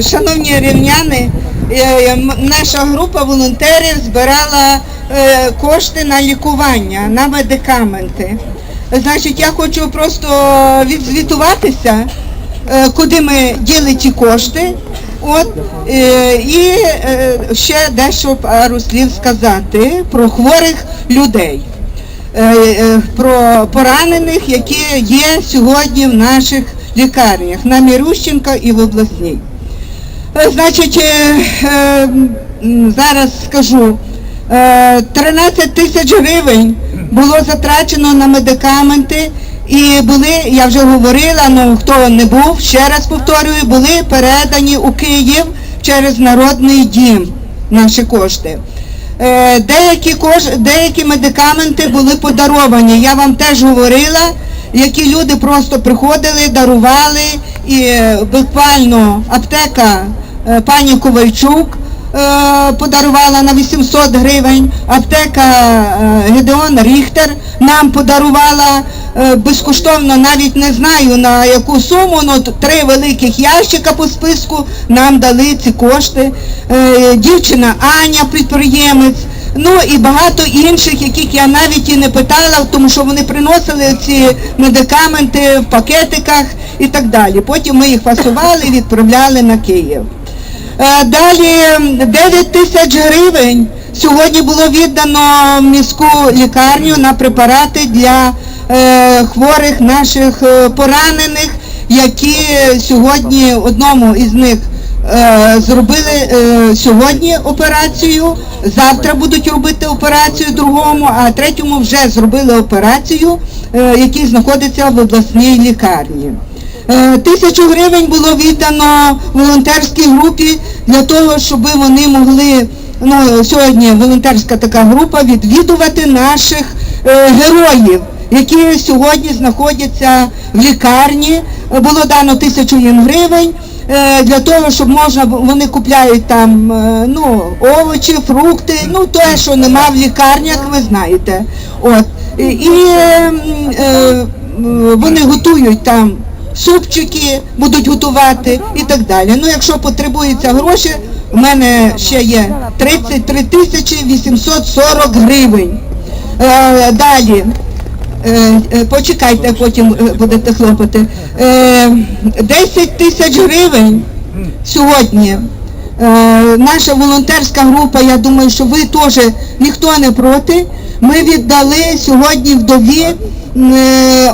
Шановні рівняни, наша група волонтерів збирала кошти на лікування, на медикаменти. Значить, я хочу просто відзвітуватися, куди ми діли ті кошти. І ще дещо пару слів сказати про хворих людей, про поранених, які є сьогодні в наших лікарнях, на Мірющенка і в обласній. Значить, зараз скажу, 13 тисяч гривень було затрачено на медикаменти і були, я вже говорила, ну хто не був, ще раз повторюю, були передані у Київ через Народний дім наші кошти. Деякі медикаменти були подаровані, я вам теж говорила, які люди просто приходили, дарували, і буквально аптека пані Ковальчук подарувала на 800 гривень, аптека Гедеон Ріхтер нам подарувала безкоштовно, навіть не знаю на яку суму, але 3 великих ящика по списку нам дали ці кошти. Дівчина Аня, підприємець, ну і багато інших, яких я навіть і не питала, тому що вони приносили ці медикаменти в пакетиках і так далі. Потім ми їх фасували і відправляли на Київ. Далі 9 тисяч гривень сьогодні було віддано в міську лікарню на препарати для хворих наших поранених, які сьогодні одному із них зробили сьогодні операцію, завтра будуть робити операцію другому, а третьому вже зробили операцію, який знаходиться в обласній лікарні. 1000 гривень було віддано волонтерській групі для того, щоб вони могли, ну, сьогодні волонтерська така група, відвідувати наших героїв, які сьогодні знаходяться в лікарні. Було дано 1000 їм гривень для того, щоб можна, вони купляють там, ну, овочі, фрукти, ну, те, що нема в лікарнях, ви знаєте. І вони готують там супчики, будуть готувати і так далі. Ну, якщо потребуються гроші, у мене ще є 33 тисячі 840 гривень. Далі, почекайте, потім будете хлопати. 10 тисяч гривень сьогодні. Наша волонтерська група, я думаю, що ви теж ніхто не проти, ми віддали сьогодні вдові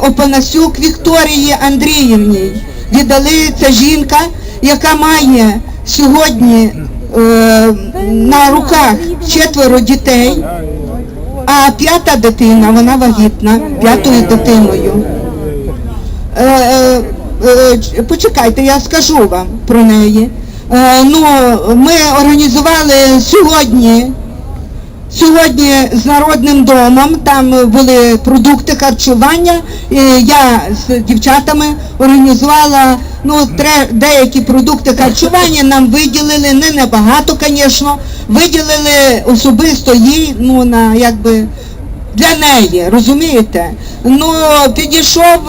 Опанасюк Вікторії Андріївні. Віддали, ця жінка, яка має сьогодні на руках 4 дітей, а 5-та дитина, вона вагітна, 5-ю дитиною. Почекайте, я скажу вам про неї. Ну, ми організували сьогодні з Народним домом, там були продукти харчування, і я з дівчатами організувала, ну, деякі продукти харчування, нам виділили, не небагато, звісно, виділили особисто їй, ну, на, якби, для неї, розумієте? Ну, підійшов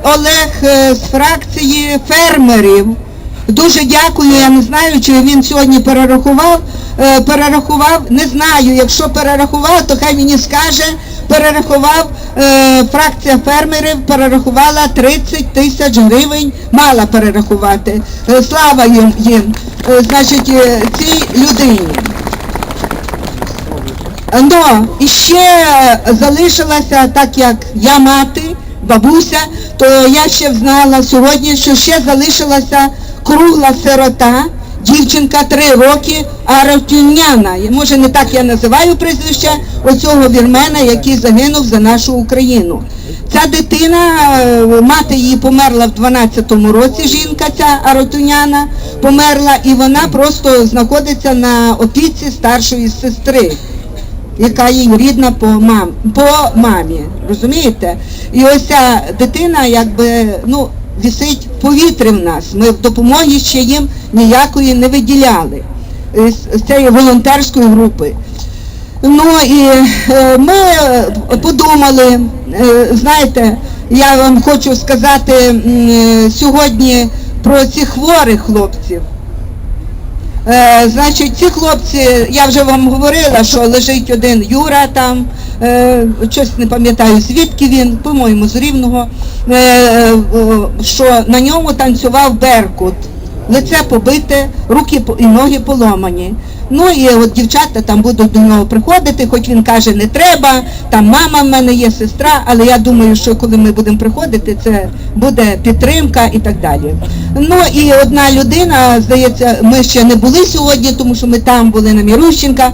Олег з фракції фермерів. Дуже дякую, я не знаю, чи він сьогодні перерахував, не знаю, якщо перерахував, то хай мені скаже, перерахував, фракція фермерів перерахувала 30 тисяч гривень, мала перерахувати. Слава їм, значить, цій людині. Но іще залишилася, так як я мати, бабуся, то я ще знала сьогодні, що ще залишилася кругла сирота, дівчинка 3 роки, Аратюняна. Може, не так я називаю прізвище оцього вірмена, який загинув за нашу Україну. Ця дитина, мати її померла в 12-му році, жінка ця Аратюняна померла, і вона просто знаходиться на опіці старшої сестри, яка їй рідна по мамі, розумієте? І ось ця дитина, якби, ну, висить в повітрі в нас. Ми допомоги ще їм ніякої не виділяли з цієї волонтерської групи. Ну і ми подумали, знаєте, я вам хочу сказати сьогодні про цих хворих хлопців. Значить, ці хлопці, я вже вам говорила, що лежить один Юра там, щось не пам'ятаю звідки він, по-моєму з Рівного, що на ньому танцював Беркут. Лице побите, руки і ноги поломані. Ну і от дівчата там будуть до нього приходити, хоч він каже, не треба, там мама в мене є, сестра, але я думаю, що коли ми будемо приходити, це буде підтримка і так далі. Ну і одна людина, здається, ми ще не були сьогодні, тому що ми там були на Мірущенка,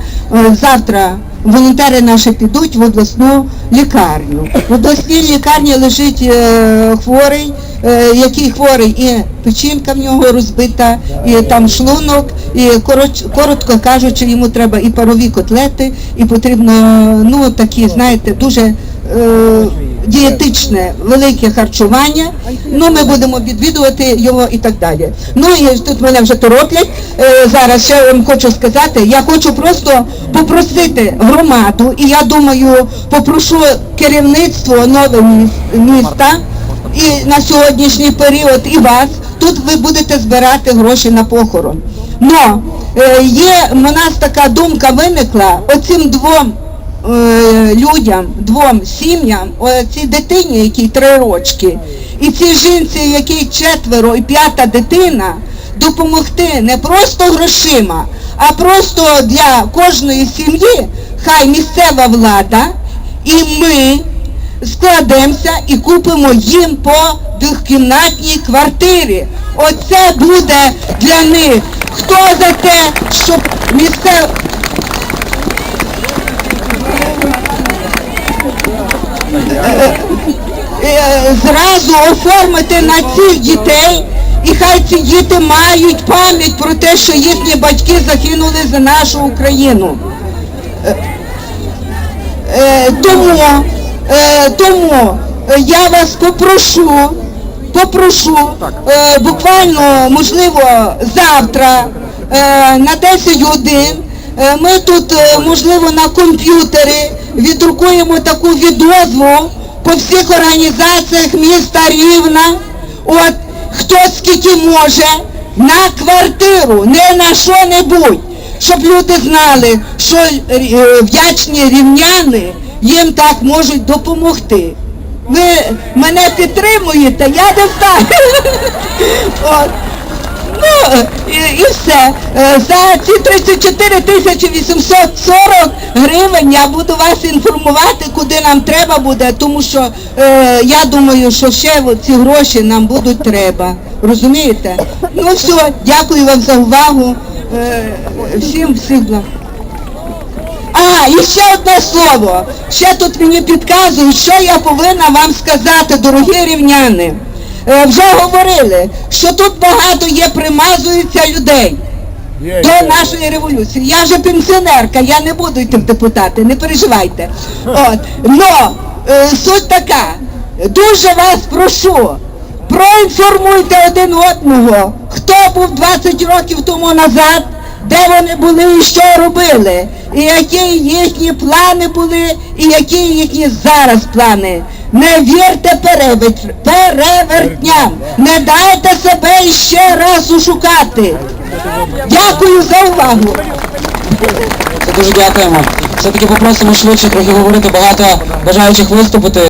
завтра волонтери наші підуть в обласну лікарню. В обласній лікарні лежить хворий, який хворий, і печінка в нього розбита, і там шлунок, і коротко кажучи, йому треба і парові котлети, і потрібно, ну, такі, знаєте, дуже дієтичне, велике харчування. Ну, ми будемо відвідувати його і так далі. Ну, і тут мене вже тороплять. Зараз ще вам хочу сказати, я хочу просто попросити громаду, і я думаю, попрошу керівництво нового міста, і на сьогоднішній період, і вас, тут ви будете збирати гроші на похорон. Но є, у нас така думка виникла, оцим двом людям, двом сім'ям, цій дитині, якій 3 рочки, і цій жінці, якій 4 і 5 дитина, допомогти не просто грошима, а просто для кожної сім'ї, хай місцева влада і ми складемося і купимо їм по 2-кімнатній квартирі. Оце буде для них. Хто за те, щоб місцева... зразу оформити на цих дітей, і хай ці діти мають пам'ять про те, що їхні батьки загинули за нашу Україну. Тому я вас попрошу, буквально, можливо, завтра на 10 годин ми тут, можливо, на комп'ютері віддрукуємо таку відозву по всіх організаціях міста Рівна, от, хто скільки може, на квартиру, не на що-небудь, щоб люди знали, що вдячні рівняни їм так можуть допомогти. Ви мене підтримуєте, я не знаю. От. Ну, і все. За ці 34 840 гривень я буду вас інформувати, куди нам треба буде, тому що я думаю, що ще ці гроші нам будуть треба. Розумієте? Ну все, дякую вам за увагу. Всіх благ. І ще одне слово. Ще тут мені підказують, що я повинна вам сказати, дорогі рівняни. Вже говорили, що тут багато є примазується людей до нашої революції. Я вже пенсіонерка, я не буду йти в депутати, не переживайте. От. Но суть така, дуже вас прошу, проінформуйте один одного, хто був 20 років тому назад, де вони були і що робили, і які їхні плани були, і які їхні зараз плани. Не вірте перевертням, не дайте себе ще раз ушукати. Дякую за увагу. Дуже дякуємо. Все-таки попросимо швидше трохи говорити, багато бажаючих виступити.